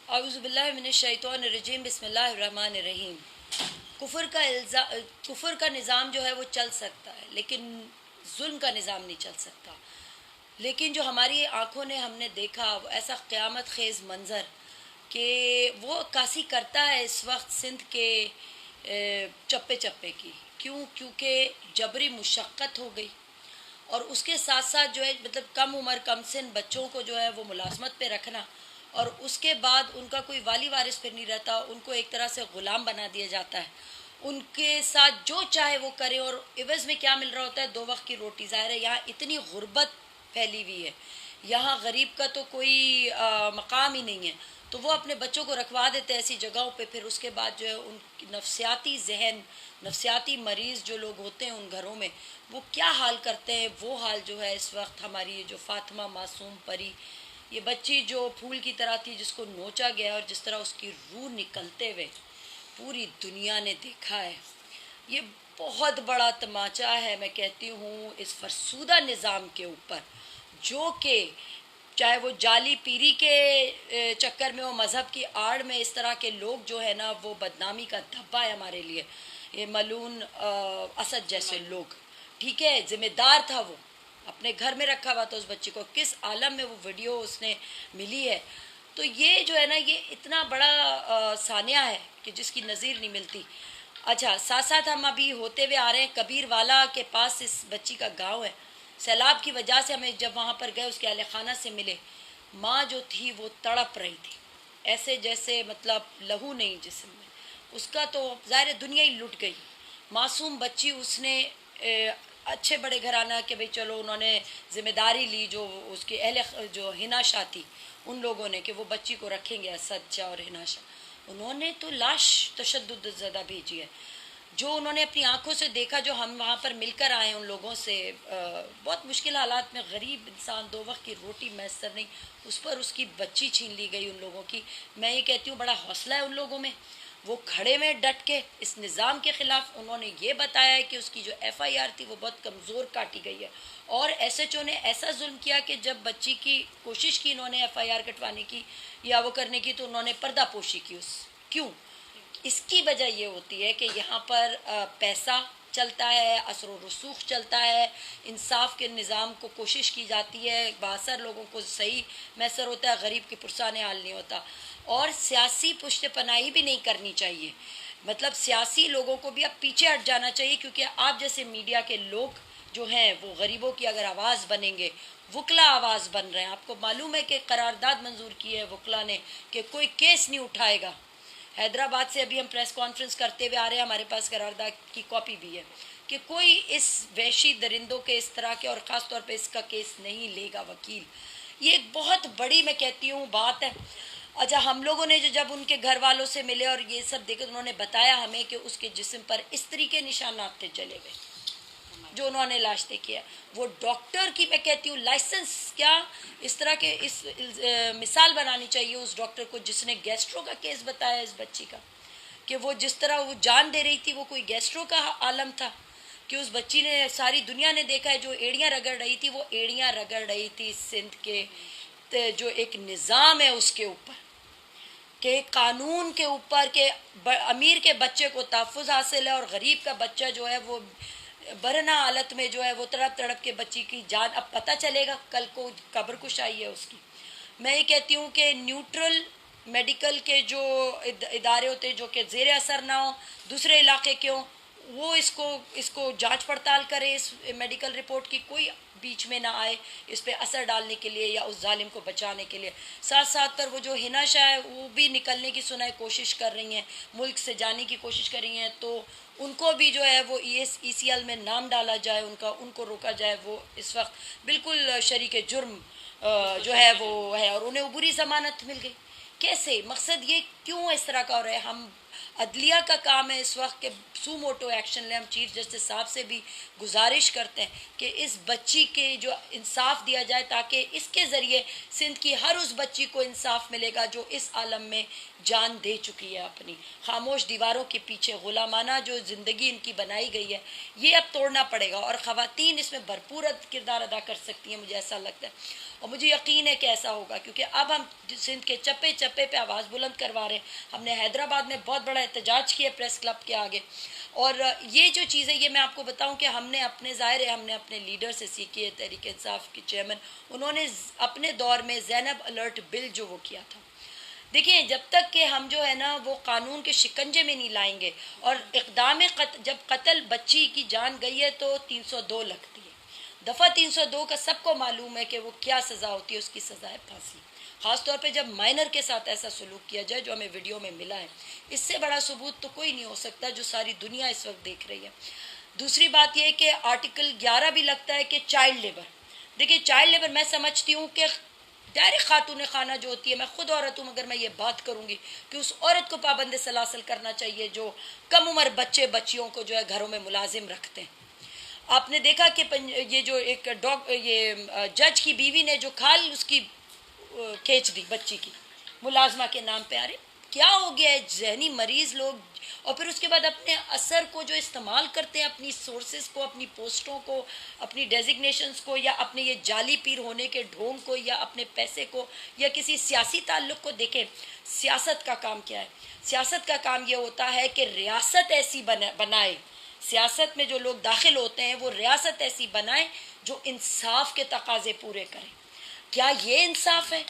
औज़ुबिल्लाहि मिनश्शैतानिर्रजीम बिस्मिल्लाहिर्रहमानिर्रहीम। कुफर का निज़ाम जो है वो चल सकता है, लेकिन जुल्म का निज़ाम नहीं चल सकता। लेकिन जो हमारी आंखों ने हमने देखा वो ऐसा क़यामत खेज़ मंज़र कि वो अक्कासी करता है इस वक्त सिंध के चप्पे चप्पे की। क्योंकि जबरी मुशक्क़त हो गई, और उसके साथ साथ जो है मतलब कम उम्र कम सिन बच्चों को जो है वो मुलाजमत पे रखना, और उसके बाद उनका कोई वाली वारिस फिर नहीं रहता, उनको एक तरह से ग़ुलाम बना दिया जाता है। उनके साथ जो चाहे वो करे, और इवज़ में क्या मिल रहा होता है? 2 वक्त की रोटी। ज़ाहिर है यहाँ इतनी गुर्बत फैली हुई है, यहाँ गरीब का तो कोई मकाम ही नहीं है, तो वो अपने बच्चों को रखवा देते हैं ऐसी जगहों पे। फिर उसके बाद जो है उन नफ्सियाती जहन, नफ्सियाती मरीज़ जो लोग होते हैं उन घरों में, वो क्या हाल करते हैं, वो हाल जो है इस वक्त हमारी जो फातिमा मासूम परी, ये बच्ची जो फूल की तरह थी, जिसको नोचा गया और जिस तरह उसकी रूह निकलते हुए पूरी दुनिया ने देखा है। ये बहुत बड़ा तमाचा है, मैं कहती हूँ, इस फरसूदा निज़ाम के ऊपर, जो कि चाहे वो जाली पीरी के चक्कर में हो, मज़हब की आड़ में इस तरह के लोग जो है ना, वो बदनामी का धब्बा है हमारे लिए। ये मलून असद जैसे लोग, ठीक है, ज़िम्मेदार था वो, अपने घर में रखा हुआ था उस बच्ची को, किस आलम में वो वीडियो उसने मिली है। तो ये जो है ना, ये इतना बड़ा सानिया है कि जिसकी नज़ीर नहीं मिलती। अच्छा, साथ साथ हम अभी होते हुए आ रहे हैं कबीर वाला के पास, इस बच्ची का गांव है। सैलाब की वजह से हमें जब वहाँ पर गए, उसके अहले खाना से मिले, माँ जो थी वो तड़प रही थी, ऐसे जैसे मतलब लहू नहीं जिस्म में उसका, तो ज़ाहिर दुनिया ही लुट गई। मासूम बच्ची, उसने अच्छे बड़े घराना के भाई चलो उन्होंने ज़िम्मेदारी ली, जो उसके अहले जो हिना शाह थी उन लोगों ने, कि वो बच्ची को रखेंगे, असद शाह और हिना शाह, उन्होंने तो लाश तशद्दुद ज़दा भेजी है। जो उन्होंने अपनी आंखों से देखा, जो हम वहाँ पर मिलकर आए उन लोगों से, बहुत मुश्किल हालात में गरीब इंसान, 2 वक्त की रोटी मैसर नहीं, उस पर उसकी बच्ची छीन ली गई उन लोगों की। मैं ये कहती हूँ बड़ा हौसला है उन लोगों में, वो खड़े हुए डट के इस निज़ाम के ख़िलाफ़। उन्होंने ये बताया है कि उसकी जो FIR थी वो बहुत कमज़ोर काटी गई है, और SHO ने ऐसा जुल्म किया कि जब बच्ची की कोशिश की इन्होंने FIR कटवाने की या वो करने की, तो उन्होंने पर्दापोशी की उस। क्यों? इसकी वजह ये होती है कि यहाँ पर पैसा चलता है, असर व रसूख चलता है, इंसाफ के निज़ाम को कोशिश की जाती है, बासर लोगों को सही मैसर होता है, गरीब के पुरसाने हाल नहीं होता। और सियासी पुश्त पनाही भी नहीं करनी चाहिए, मतलब सियासी लोगों को भी अब पीछे हट जाना चाहिए, क्योंकि आप जैसे मीडिया के लोग जो हैं वो गरीबों की अगर आवाज़ बनेंगे, वकला आवाज़ बन रहे हैं। आपको मालूम है कि करारदाद मंजूर की है वकला ने कि कोई केस नहीं उठाएगा। हैदराबाद से अभी हम प्रेस कॉन्फ्रेंस करते हुए आ रहे हैं, हमारे पास करारदाद की कॉपी भी है, कि कोई इस वहशी दरिंदों के इस तरह के, और ख़ास तौर पे इसका केस नहीं लेगा वकील। ये एक बहुत बड़ी, मैं कहती हूँ, बात है। अच्छा, हम लोगों ने जब उनके घर वालों से मिले और ये सब देखे, तो उन्होंने बताया हमें कि उसके जिस्म पर इस तरीके निशानात थे चले गए जो उन्होंने लाश देखी है। वो डॉक्टर की, मैं कहती हूँ, लाइसेंस क्या, इस तरह के मिसाल बनानी चाहिए उस डॉक्टर को जिसने गैस्ट्रो का केस बताया इस बच्ची का, कि वो जिस तरह वो जान दे रही थी वो कोई गैस्ट्रो का आलम था, कि उस बच्ची ने, सारी दुनिया ने देखा है, जो एड़ियाँ रगड़ रही थी वो एड़ियाँ रगड़ रही थी सिंध के जो एक निज़ाम है उसके ऊपर, के कानून के ऊपर, के अमीर के बच्चे को तहफ़्फ़ुज़ हासिल है और गरीब का बच्चा जो है वो बरना हालत में जो है वो तड़प तड़प के बच्ची की जान, अब पता चलेगा कल को कब्र कुशाई है उसकी। मैं ये कहती हूँ कि न्यूट्रल मेडिकल के जो इदारे होते हैं, जो कि ज़ेर असर ना हो, दूसरे इलाके के हों, वो इसको जांच पड़ताल करे, इस मेडिकल रिपोर्ट की कोई बीच में ना आए इस पे असर डालने के लिए या उस जालिम को बचाने के लिए। साथ साथ पर वो जो हिना शाह है वो भी निकलने की सुनाई कोशिश कर रही हैं, मुल्क से जाने की कोशिश कर रही हैं, तो उनको भी जो है वो ECL में नाम डाला जाए, उनको रोका जाए। वो इस वक्त बिल्कुल शरीक जुर्म जो है वो है, और उन्हें बुरी ज़मानत मिल गई। कैसे? मकसद ये क्यों इस तरह का हो रहा है? हम अदलिया का काम है इस वक्त के सू मोटो एक्शन लें। हम चीफ जस्टिस साहब से भी गुजारिश करते हैं कि इस बच्ची के जो इंसाफ दिया जाए, ताकि इसके ज़रिए सिंध की हर उस बच्ची को इंसाफ मिलेगा जो इस आलम में जान दे चुकी है अपनी। खामोश दीवारों के पीछे गुलामाना जो ज़िंदगी इनकी बनाई गई है, ये अब तोड़ना पड़ेगा, और ख़वातीन इसमें भरपूर किरदार अदा कर सकती हैं, मुझे ऐसा लगता है। और मुझे यकीन है कि ऐसा होगा, क्योंकि अब हम सिंध के चप्पे चप्पे पे आवाज़ बुलंद करवा रहे हैं। हमने हैदराबाद में बहुत बड़ा एहतजाज किया प्रेस क्लब के आगे। और ये जो चीज़ है, ये मैं आपको बताऊं कि हमने अपने ज़ाहिर है हमने अपने लीडर से सीखी है। तहरीक इंसाफ के चेयरमैन, उन्होंने अपने दौर में ज़ैनब अलर्ट बिल जो वो किया था। देखिए, जब तक कि हम जो है ना वो कानून के शिकंजे में नहीं लाएंगे, और इक़दाम जब कत्ल बच्ची की जान गई है तो 302 लगती है। दफ़ा 302 का सबको मालूम है कि वो क्या सज़ा होती है, उसकी सज़ा है फांसी। ख़ासतौर पे जब माइनर के साथ ऐसा सलूक किया जाए जो हमें वीडियो में मिला है, इससे बड़ा सबूत तो कोई नहीं हो सकता जो सारी दुनिया इस वक्त देख रही है। दूसरी बात यह है कि आर्टिकल 11 भी लगता है कि चाइल्ड लेबर। देखिए, चाइल्ड लेबर मैं समझती हूँ कि डायरेक्ट खातून खाना जो होती है, मैं खुद औरत हूँ मगर मैं ये बात करूँगी कि उस औरत को पाबंद सलासल करना चाहिए जो कम उम्र बच्चे बच्चियों को जो है घरों में मुलाजिम रखते हैं। आपने देखा कि ये जो एक ये जज की बीवी ने जो खाल उसकी खींच दी बच्ची की मुलाजमा के नाम पे। अरे क्या हो गया है, जहनी मरीज लोग। और फिर उसके बाद अपने असर को जो इस्तेमाल करते हैं, अपनी सोर्सेज को, अपनी पोस्टों को, अपनी डेजिग्नेशंस को, या अपने ये जाली पीर होने के ढोंग को, या अपने पैसे को, या किसी सियासी ताल्लुक को। देखें, सियासत का काम क्या है? सियासत का काम ये होता है कि रियासत ऐसी बनाए, सियासत में जो लोग दाखिल होते हैं वो रियासत ऐसी बनाए जो इंसाफ के तकाजे पूरे करे। क्या ये इंसाफ है?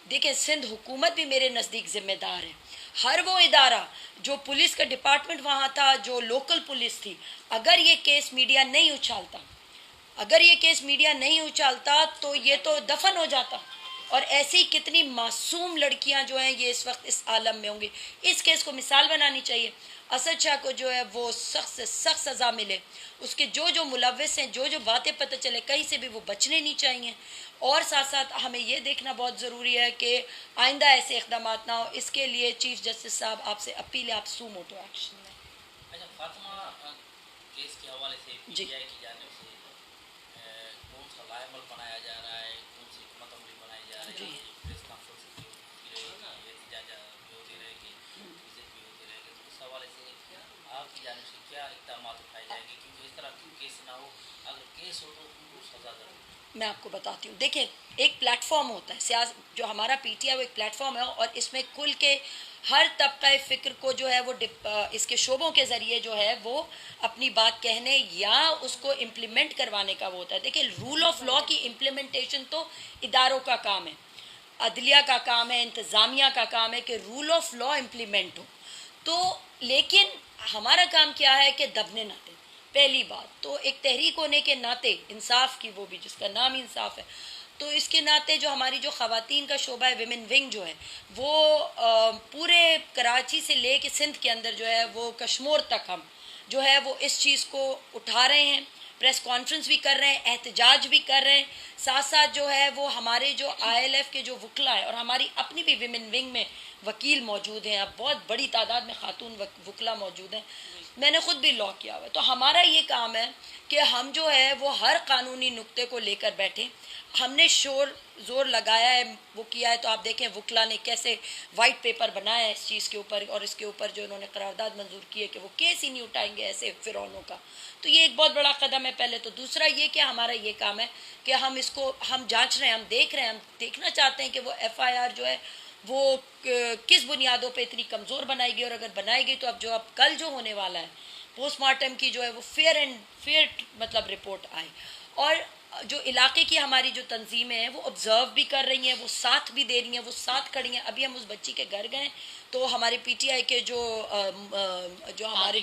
देखिए, सिंध हुकूमत भी मेरे नज़दीक जिम्मेदार है। हर वो इदारा जो पुलिस का डिपार्टमेंट वहाँ था, जो लोकल पुलिस थी, अगर ये केस मीडिया नहीं उछालता, अगर ये केस मीडिया नहीं उछालता तो ये तो दफन हो जाता। और ऐसी कितनी मासूम लड़कियां जो हैं ये इस वक्त इस आलम में होंगी। इस केस को मिसाल बनानी चाहिए। असद शाह को जो है वो सख्त से सख्त सज़ा मिले, उसके जो जो मुलव्विस हैं, जो जो बातें पता चले, कहीं से भी वो बचने नहीं चाहिए। और साथ साथ हमें ये देखना बहुत ज़रूरी है कि आइंदा ऐसे इक़दाम ना हो। इसके लिए चीफ जस्टिस साहब आपसे अपील है, आप सू मोटो एक्शन में। अच्छा, फातिमा केस के हवाले से पीटीआई की जानिब से कौन सा लाएमल बनाया जा रहा है, कौन सी हुकूमत अमली बनाई जा रही है, प्रेस कॉन्फ्रेंस भी होती रहेगी, विजिट भी होती रहेगी, तो उस हवाले से आपकी जानिब से क्या इक़दाम उठाए जाएंगे? क्योंकि इस तरह की केस ना हो, अगर केस हो तो उनको सज़ा ज़रूर। मैं आपको बताती हूँ। देखिए, एक प्लेटफॉर्म होता है जो हमारा पीटीआई, वो एक प्लेटफॉर्म है, और इसमें खुल के हर तबका फ़िक्र को जो है वो इसके शोबों के ज़रिए जो है वो अपनी बात कहने या उसको इम्प्लीमेंट करवाने का वो होता है। देखिए, रूल ऑफ लॉ की इम्प्लीमेंटेशन तो इदारों का काम है, अदलिया का काम है, इंतज़ामिया का काम है कि रूल ऑफ लॉ इम्प्लीमेंट हो। तो लेकिन हमारा काम क्या है कि दबने ना दें। पहली बात तो एक तहरीक होने के नाते, इंसाफ की, वो भी जिसका नाम इंसाफ है, तो इसके नाते जो हमारी जो ख़वातीन का शोबा है, विमेन विंग जो है, वो पूरे कराची से ले के सिंध के अंदर जो है वो कश्मीर तक हम जो है वो इस चीज़ को उठा रहे हैं। प्रेस कॉन्फ्रेंस भी कर रहे हैं, एहतजाज भी कर रहे हैं। साथ साथ जो है वो हमारे जो ILF के जो वकला है, और हमारी अपनी भी विमेन विंग में वकील मौजूद हैं, अब बहुत बड़ी तादाद में खातून वकला मौजूद हैं। मैंने खुद भी लॉ किया हुआ है। तो हमारा ये काम है कि हम जो है वो हर कानूनी नुक्ते को लेकर बैठे। हमने जोर लगाया है, वो किया है। तो आप देखें वकला ने कैसे वाइट पेपर बनाया है इस चीज़ के ऊपर, और इसके ऊपर जो इन्होंने करारदाद मंजूर की है कि वो केस ही नहीं उठाएंगे ऐसे फिरौनों का। तो ये एक बहुत बड़ा कदम है पहले तो। दूसरा ये कि हमारा ये काम है कि हम इसको हम जांच रहे हैं, हम देख रहे हैं, हम देखना चाहते हैं कि वो FIR जो है वो किस बुनियादों पे इतनी कमज़ोर बनाएगी, और अगर बनाएगी तो अब कल जो होने वाला है पोस्टमार्टम की जो है वो फेयर मतलब रिपोर्ट आए। और जो इलाके की हमारी जो तंजीमें हैं वो ऑब्जर्व भी कर रही हैं, वो साथ भी दे रही हैं, वो साथ खड़ी हैं। अभी हम उस बच्ची के घर गए तो हमारे PTI के जो हमारे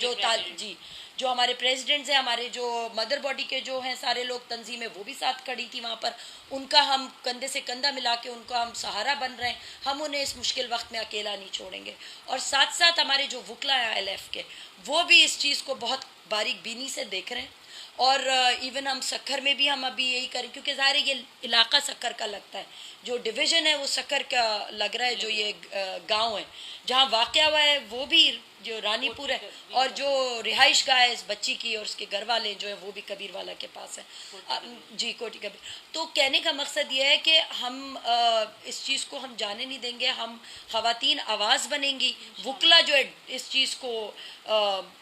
जो हमारे प्रेसिडेंट्स हैं, हमारे जो मदर बॉडी के जो हैं सारे लोग, तंजीमें, वो भी साथ खड़ी थी वहाँ पर। उनका हम कंधे से कंधा मिला के उनका हम सहारा बन रहे हैं। हम उन्हें इस मुश्किल वक्त में अकेला नहीं छोड़ेंगे। और साथ साथ हमारे जो वकला हैं ILF के, वो भी इस चीज़ को बहुत बारीक बीनी से देख रहे हैं। और इवन हम सक्खर में भी हम अभी यही करें, क्योंकि ज़ाहिर है ये इलाका सक्खर का लगता है, जो डिवीज़न है वो सक्खर का लग रहा है। जो ये गांव है जहाँ वाक़या हुआ है वो भी जो रानीपुर है, और जो रिहाइश गाह है इस बच्ची की और उसके घर वाले जो है वो भी कबीर वाला के पास है, जी, कोटी कबीर। तो कहने का मकसद ये है कि हम इस चीज़ को हम जाने नहीं देंगे। हम ख़वातीन आवाज़ बनेंगी। वकला जो है इस चीज़ को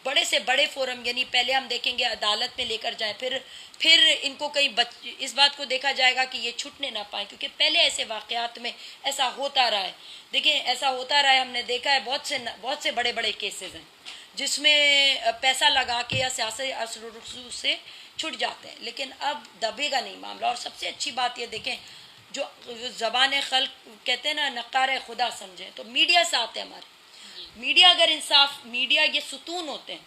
बड़े से बड़े फोरम, यानी पहले हम देखेंगे अदालत में लेकर कर जाएं, फिर इनको कहीं इस बात को देखा जाएगा कि ये छूटने ना पाए, क्योंकि पहले ऐसे वाक़यात में ऐसा होता रहा है। देखिए ऐसा होता रहा है, हमने देखा है बहुत से बड़े बड़े केसेस हैं जिसमें पैसा लगा के या सियासी असर से छूट जाते हैं, लेकिन अब दबेगा नहीं मामला। और सबसे अच्छी बात ये देखें, जो ज़बान खल्क कहते हैं ना, नक़ार खुदा समझें, तो मीडिया से आते हैं हमारे। मीडिया अगर इंसाफ, मीडिया ये सुतून होते हैं।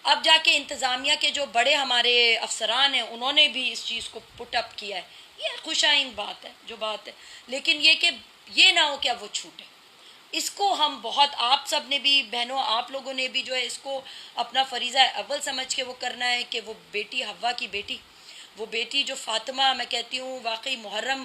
अब जाके इंतज़ामिया के जो बड़े हमारे अफसरान हैं उन्होंने भी इस चीज़ को पुट अप किया है, ये खुशाइन बात है जो बात है, लेकिन ये कि ये ना हो कि अब वो छूटे। इसको हम बहुत, आप सब ने भी बहनों, आप लोगों ने भी जो है इसको अपना फरीज़ा अव्वल समझ के वो करना है कि वो बेटी, हव्वा की बेटी, वो बेटी जो फातिमा, मैं कहती हूँ वाकई मुहर्रम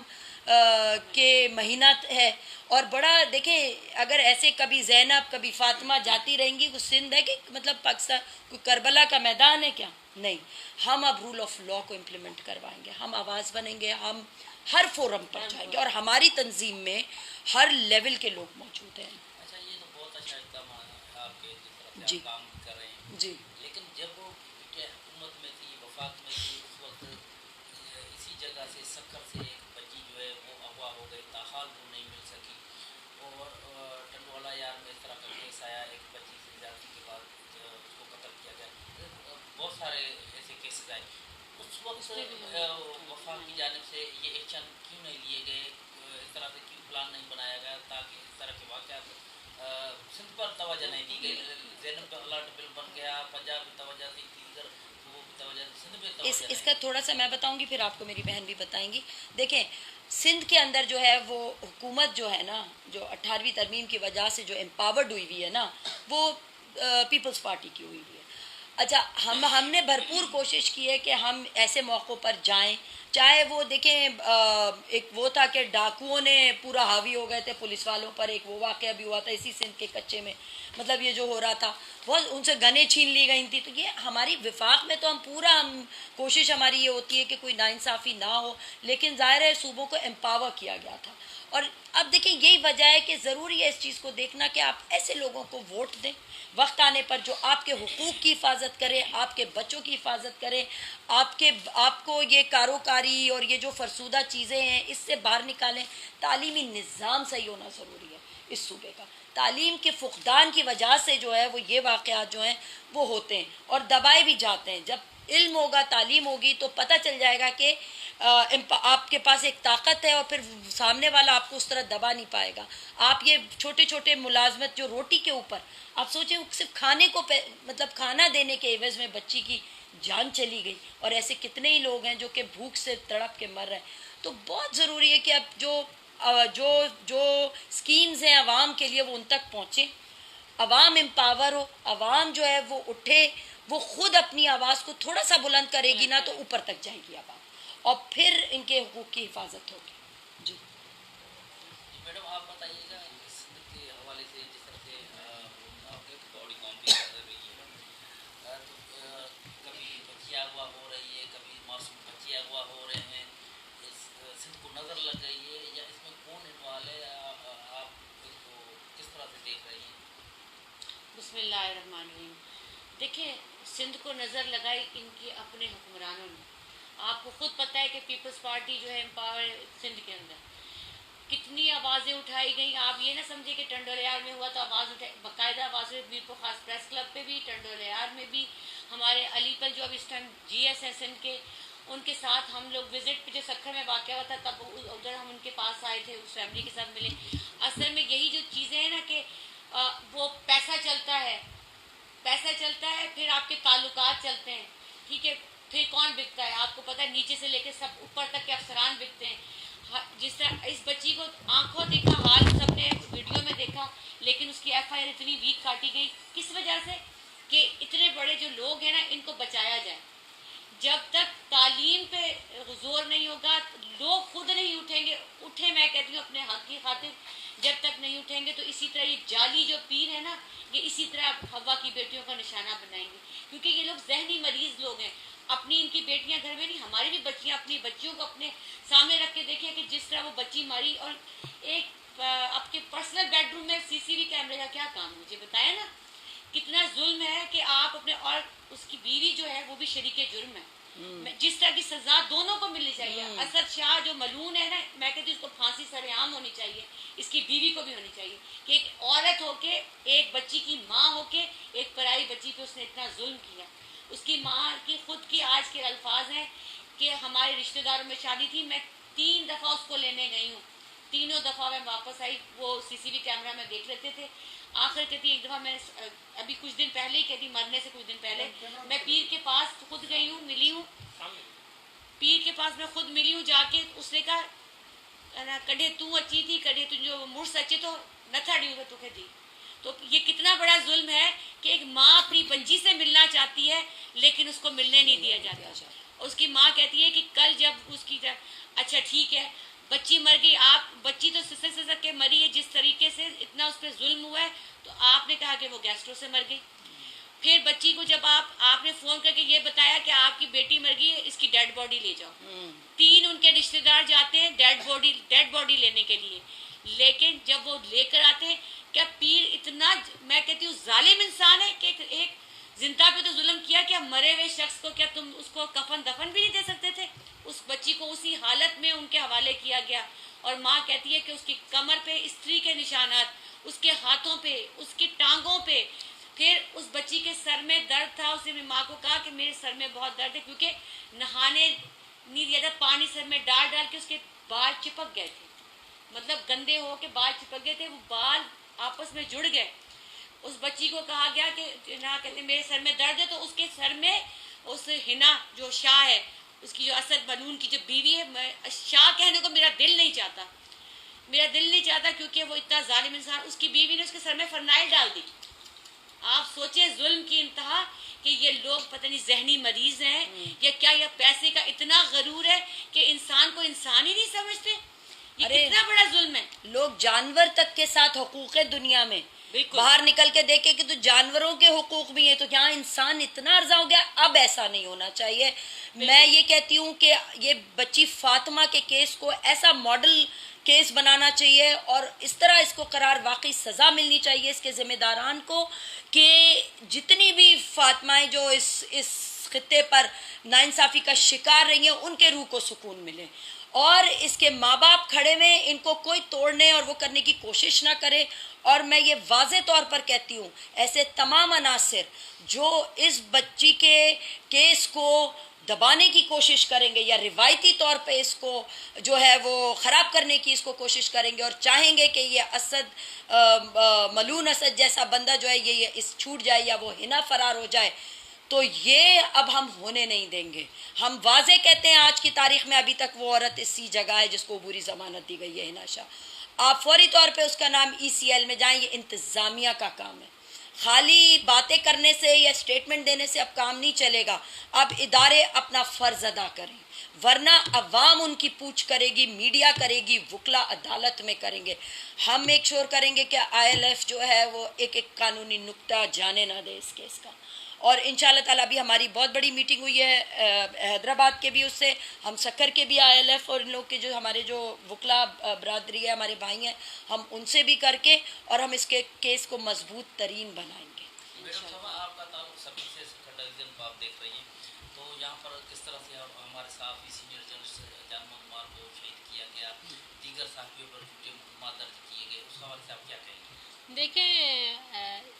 के महीना है। और बड़ा देखें, अगर ऐसे कभी ज़ैनब कभी फातिमा जाती रहेंगी, वो सिंध है कि मतलब पाकिस्तान कोई करबला का मैदान है क्या? नहीं, हम अब रूल ऑफ लॉ को इम्प्लीमेंट करवाएंगे, हम आवाज़ बनेंगे, हम हर फोरम पर जाएंगे और हमारी तंजीम में हर लेवल के लोग मौजूद हैं। अच्छा, ये तो बहुत अच्छा इक़दाम है आपके, जिस तरह से जी आप काम कर रहे हैं जी। लेकिन जब वो हुकूमत में थी, वफाक में थी, उस वक्त इसी जगह से सक्कर से एक बच्ची जो है वो अगवा हो गई, ताहाल वो नहीं मिल सकी। और टंडवाला यार में इस तरह का केस आया, एक बच्ची से ज्यादती के बाद उसको कत्ल किया गया। बहुत सारे ऐसे केसेस आए। उस वक्त वफाक की जानिब से ये एक्शन क्यों नहीं लिए गए, इस तरह से क्यों प्लान नहीं बनाया गया ताकि इस तरह के वाक़यात सिंध पर तवज्जो नहीं दी गई? ज़ैनब पर अलर्ट बिल बन गया, पंजाब में तवज्जो दी थी, इधर वो तवज्जो, सिंध में तवज्जो इसका थोड़ा सा मैं बताऊंगी, फिर आपको मेरी बहन भी बताएंगी। देखें, सिंध के अंदर जो है वो हुकूमत जो है ना, जो 18वीं तरमीम की वजह से जो एम्पावर्ड हुई हुई है ना, वो पीपल्स पार्टी की हुई हुई है। अच्छा, हमने भरपूर कोशिश की है कि हम ऐसे मौक़ों पर जाएं, चाहे वो देखें एक वो था कि डाकुओं ने पूरा हावी हो गए थे पुलिस वालों पर, एक वो वाक़या भी हुआ था इसी सिंध के कच्चे में, मतलब ये जो हो रहा था, बहुत उनसे गनें छीन ली गई थी। तो ये हमारी विफाक में तो हम कोशिश हमारी ये होती है कि कोई नाइंसाफ़ी ना हो, लेकिन ज़ाहिर है सूबों को एम्पावर किया गया था। और अब देखें, यही वजह है कि ज़रूरी है इस चीज़ को देखना कि आप ऐसे लोगों को वोट दें वक्त आने पर जो आपके हुकूक की हिफाजत करें, आपके बच्चों की हिफाजत करें, आपको ये कारोकारी और ये जो फरसूदा चीज़ें हैं इससे बाहर निकालें। तालीमी निज़ाम सही होना ज़रूरी है इस सूबे का। तालीम के फुकदान की वजह से जो है वो ये वाक़यात जो हैं वो होते हैं और दबाए भी जाते हैं। जब इल्म होगा, तालीम होगी, तो पता चल जाएगा कि आपके पास एक ताकत है और फिर सामने वाला आपको उस तरह दबा नहीं पाएगा। आप ये छोटे छोटे मुलाजमत जो रोटी के ऊपर, आप सोचें सिर्फ खाने को मतलब खाना देने के एवज में बच्ची की जान चली गई, और ऐसे कितने ही लोग हैं जो कि भूख से तड़प के मर रहे हैं। तो बहुत ज़रूरी है कि अब जो स्कीम्स हैं आवाम के लिए वो उन तक पहुँचें, अवाम एम्पावर हो, अवाम जो है वो उठे, वो खुद अपनी आवाज़ को थोड़ा सा बुलंद करेगी ना तो ऊपर तक जाएगी आवाम, और फिर इनके हुकूक की हिफाजत होगी। जी मैडम, आप बताइएगा सिंध के हवाले से, जिस तरह से आपके बॉडी कॉम भी कर रही है, तो कभी बच्ची अगवा हो रही है, कभी मासूम बच्चे अगवा हो रहे हैं, इस सिंध को नज़र लग गई है या इसमें कौन इन्वॉल्व है, आप इसको किस तरह से देख रही हैं? बिस्मिल्लाहिर्रहमानिर्रहीम। देखिए, सिंध को नज़र लगाई इनके अपने हुक्मरानों ने। आपको खुद पता है कि पीपल्स पार्टी जो है एम्पावर सिंध के अंदर कितनी आवाज़ें उठाई गई। आप ये ना समझे कि टंडोलियार में हुआ तो आवाज़ उठाई, बाकायदा आवाज़ें मीरपुर खास प्रेस क्लब पे भी, टंडोलियार में भी, हमारे अलीपल जो अब इस टाइम GS है सिंध के, उनके साथ हम लोग विजिट पे जो सक्खर में वाक़या हुआ था तब उधर हम उनके पास आए थे, उस फैमिली के साथ मिले। असल में यही जो चीज़ें हैं ना कि वो पैसा चलता है, फिर आपके ताल्लुकात चलते हैं, ठीक है, फिर कौन बिकता है आपको पता है, नीचे से लेकर सब ऊपर तक के अफसरान बिकते हैं। जिस तरह इस बच्ची को आंखों देखा हाल सबने वीडियो में देखा, लेकिन उसकी FIR इतनी वीक काटी गई, किस वजह से कि इतने बड़े जो लोग हैं ना इनको बचाया जाए। जब तक तालीम पे जोर नहीं होगा, लोग खुद नहीं उठे मैं कहती हूँ अपने हक की खातिर, जब तक नहीं उठेंगे तो इसी तरह ये जाली जो पीर है ना, ये इसी तरह हवा की बेटियों का निशाना बनाएंगे, क्योंकि ये लोग जहनी मरीज लोग हैं। अपनी इनकी बेटियां घर में नहीं, हमारी भी बच्चियां अपनी बच्चियों को अपने सामने रख के देखें कि जिस तरह वो बच्ची मारी, और एक आपके पर्सनल बेडरूम में CCTV कैमरे का क्या काम, मुझे बताया ना कितना जुल्म है कि आप अपने, और उसकी बीवी जो है वो भी शरीके जुर्म है। जिस तरह की सजा दोनों को मिलनी चाहिए। असद शाह जो मलून है ना, मैं कहती हूँ उसको फांसी सरेआम होनी चाहिए, इसकी बीवी को भी होनी चाहिए कि एक औरत होके, एक बच्ची की माँ होके, एक पराई बच्ची पे उसने इतना जुल्म किया। उसकी माँ की खुद की आज के अल्फाज हैं कि हमारे रिश्तेदारों में शादी थी, मैं 3 दफ़ा उसको लेने गई हूँ, तीनों दफ़ा मैं वापस आई, वो सीसीटीवी कैमरा में देख लेते थे। आखिर कहती एक दफ़ा मैं अभी कुछ दिन पहले ही, कहती मरने से कुछ दिन पहले, मैं पीर के पास खुद गई हूँ, मिली हूँ, पीर के पास मैं खुद मिली हूँ जाके। उसने कहा कड़े तू अच्छी थी, कड़े तू जो मुड़ सचे तो न था डी तुखे दी। तो ये कितना बड़ा जुल्म है कि एक माँ अपनी बच्ची से मिलना चाहती है लेकिन उसको मिलने नहीं दिया जाता। उसकी माँ कहती है कि कल जब उसकी अच्छा ठीक है बच्ची मर गई, आप बच्ची तो सिसक के मरी है, जिस तरीके से इतना उस पर जुल्म हुआ है, तो आपने कहा कि वो गैस्ट्रो से मर गई। फिर बच्ची को जब आपने फोन करके ये बताया कि आपकी बेटी मर गई है, इसकी डेड बॉडी ले जाओ। 3 उनके रिश्तेदार जाते हैं डेड बॉडी लेने के लिए, लेकिन जब वो लेकर आते हैं, क्या पीर इतना, मैं कहती हूँ जालिम इंसान है कि एक जिंदा पे तो जुल्म किया, क्या मरे हुए शख्स को क्या तुम उसको कफन दफन भी नहीं दे सकते थे? उस बच्ची को उसी हालत में उनके हवाले किया गया। और माँ कहती है कि उसकी कमर पे स्त्री के निशानात, उसके हाथों पे, उसकी टांगों पे, फिर उस बच्ची के सर में दर्द था। उसने मेरी माँ को कहा कि मेरे सर में बहुत दर्द है, क्योंकि नहाने नहीं दिया था, पानी सर में डाल डाल के उसके बाल चिपक गए थे, मतलब गंदे हो के बाल चिपक गए थे, वो बाल आपस में जुड़ गए। उस बच्ची को कहा गया कि ना, कहते मेरे सर में दर्द है, तो उसके सर में उस हिना जो शाह है, उसकी जो असद मलून की जो बीवी है, मैं शाह कहने को मेरा दिल नहीं चाहता, क्योंकि वो इतना जालिम इंसान, उसकी बीवी ने उसके सर में फरनाइल डाल दी। आप सोचे जुल्म की इंतहा कि ये लोग पता नहीं जहनी मरीज हैं या क्या, या पैसे का इतना गरूर है कि इंसान को इंसान ही नहीं समझते। ये कितना बड़ा जुल्म है। लोग जानवर तक के साथ हुकूक है दुनिया में, बाहर निकल के देखे कि तो जानवरों के हुकूक भी है, तो यहाँ इंसान इतना अर्जा हो गया। अब ऐसा नहीं होना चाहिए। मैं ये कहती हूँ कि ये बच्ची फातिमा के केस को ऐसा मॉडल केस बनाना चाहिए और इस तरह इसको करार, वाकई सजा मिलनी चाहिए इसके जिम्मेदारान को, कि जितनी भी फातिमाएं जो इस खित्ते पर नाइंसाफी का शिकार रही हैं, उनके रूह को सुकून मिले और इसके माँ बाप खड़े में इनको कोई तोड़ने और वो करने की कोशिश ना करे। और मैं ये वाज़े तौर पर कहती हूँ, ऐसे तमाम अनासिर जो इस बच्ची के केस को दबाने की कोशिश करेंगे या रिवायती तौर पे इसको जो है वो ख़राब करने की इसको कोशिश करेंगे और चाहेंगे कि ये मलून असद जैसा बंदा जो है ये इस छूट जाए या वो हिना फरार हो जाए, तो ये अब हम होने नहीं देंगे। हम वाजे कहते हैं आज की तारीख में अभी तक वो औरत इसी जगह है जिसको बुरी जमानत दी गई है, हिना शाह। आप फौरी तौर पे उसका नाम ECL में जाएं, ये इंतज़ामिया का काम है। खाली बातें करने से या स्टेटमेंट देने से अब काम नहीं चलेगा। अब इदारे अपना फ़र्ज अदा करें, वरना अवाम उनकी पूछ करेगी, मीडिया करेगी, वकला अदालत में करेंगे। हम मेक श्योर करेंगे कि ILF जो है वो एक एक कानूनी नुक्ता जाने ना दे इस केस का। और इंशाल्लाह ताला अभी हमारी बहुत बड़ी मीटिंग हुई है हैदराबाद के भी, उससे हम सक्कर के भी ILF और इन लोग के जो हमारे जो वकला बरादरी है, हमारे भाई हैं, हम उनसे भी करके और हम इसके केस को मजबूत तरीन बनाएंगे। आपका ताल्लुक सभी से सक्कर डिवीजन को आप देख रही हैं, तो यहाँ पर किस तरह से हमारे साहब सीनियर जर्नलिस्ट जान मोहम्मद को शहीद किया गया, दीगर साहबियों पर झूठे मुकदमा दर्ज किए गए, उस हवाले से आप क्या कहेंगे? देखें,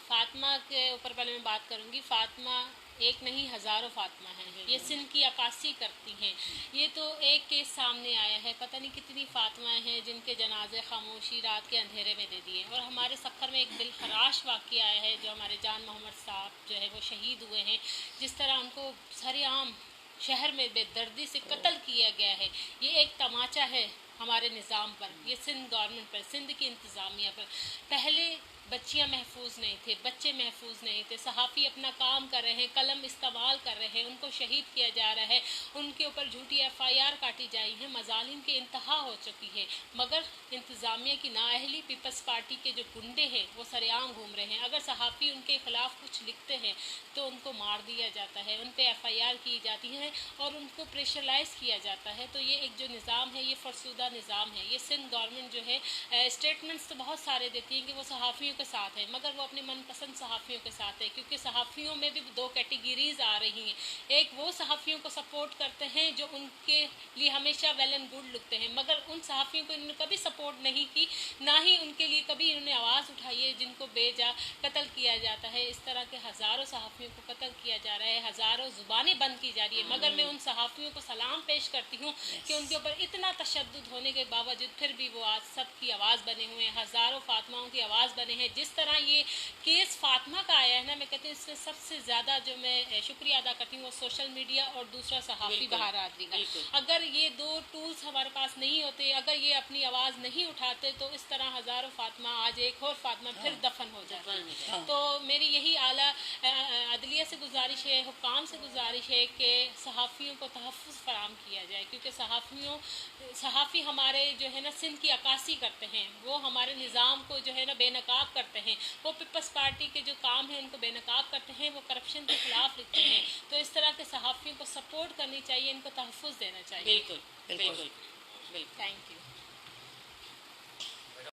फातिमा के ऊपर पहले मैं बात करूंगी। फातिमा एक नहीं हज़ारों फातिमा हैं, ये सिंध की अक्कासी करती हैं। ये तो एक केस सामने आया है, पता नहीं कितनी फातिमाएं हैं जिनके जनाजे खामोशी रात के अंधेरे में दे दिए। और हमारे सक्कर में एक दिलखराश वाक़या आया है, जो हमारे जान मोहम्मद साहब जो है वो शहीद हुए हैं, जिस तरह उनको सरेआम शहर में बेदर्दी से कत्ल किया गया है। ये एक तमाचा है हमारे निज़ाम पर, ये सिंध गवर्नमेंट पर, सिंध की इंतज़ामिया पर। पहले बच्चियां महफूज नहीं थे, बच्चे महफूज नहीं थे, सहाफ़ी अपना काम कर रहे हैं, कलम इस्तेमाल कर रहे हैं, उनको शहीद किया जा रहा है, उनके ऊपर झूठी FIR काटी जाई है, मजालिम की इंतहा हो चुकी है। मगर इंतज़ामिया की नाअहली, पीपल्स पार्टी के जो गुंडे हैं वो सरेआम घूम रहे हैं। अगर सहाफ़ी उनके ख़िलाफ़ कुछ लिखते हैं तो उनको मार दिया जाता है, उन पर FIR की जाती है और उनको प्रेशराइज़ किया जाता है। तो ये एक जो निज़ाम है ये फरसुदा निज़ाम है। ये सिंध गवर्नमेंट जो है स्टेटमेंट्स तो बहुत सारे देती हैं कि वो सहाफ़ियों के साथ है, मगर वो अपने मनपसंद सहाफ़ियों के साथ है, क्योंकि सहाफ़ियों में भी दो कैटेगरीज आ रही हैं। एक वो सहाफ़ियों को सपोर्ट करते हैं जो उनके लिए हमेशा वेल एंड गुड लिखते हैं, मगर उन सहाफ़ियों को इन्होंने कभी सपोर्ट नहीं की, ना ही उनके लिए कभी इन्होंने आवाज़ उठाई है जिनको बेजा कत्ल किया जाता है। इस तरह के हज़ारों सहाफ़ियों को कत्ल किया जा रहा है, हज़ारों ज़ुबानें बंद की जा रही है, मगर मैं उन सहाफ़ियों को सलाम पेश करती हूँ कि उनके ऊपर इतना तशद्दुद होने के बावजूद फिर भी वो आज सबकी आवाज़ बने हुए हैं, हज़ारों फातिमाओं की आवाज़ बने हैं। जिस तरह ये केस फातिमा का आया है ना, मैं कहती हूँ इससे सबसे ज़्यादा जो मैं शुक्रिया अदा करती हूँ वो सोशल मीडिया और दूसरा सहाफ़ी बहारादरी का। अगर ये दो टूल्स हमारे पास नहीं होते, अगर ये अपनी आवाज़ नहीं उठाते, तो इस तरह हज़ारों फातिमा, आज एक और फातिमा फिर दफन हो जाती। तो मेरी यही आला अदलिया से गुजारिश है, हुक्काम से गुजारिश है कि सहाफ़ियों को तहफ़्फ़ुज़ फराम किया जाए, क्योंकि सहाफ़ी हमारे जो है ना सिंध की अक्कासी करते हैं, वो हमारे निज़ाम को जो है ना बेनकाब करते हैं, वो पीपल्स पार्टी के जो काम है उनको बेनकाब करते हैं, वो करप्शन के खिलाफ लिखते हैं। तो इस तरह के सहाफ़ियों को सपोर्ट करनी चाहिए, इनको तहफ़्फ़ुज़ देना चाहिए। बिल्कुल बिल्कुल बिल्कुल। Thank you.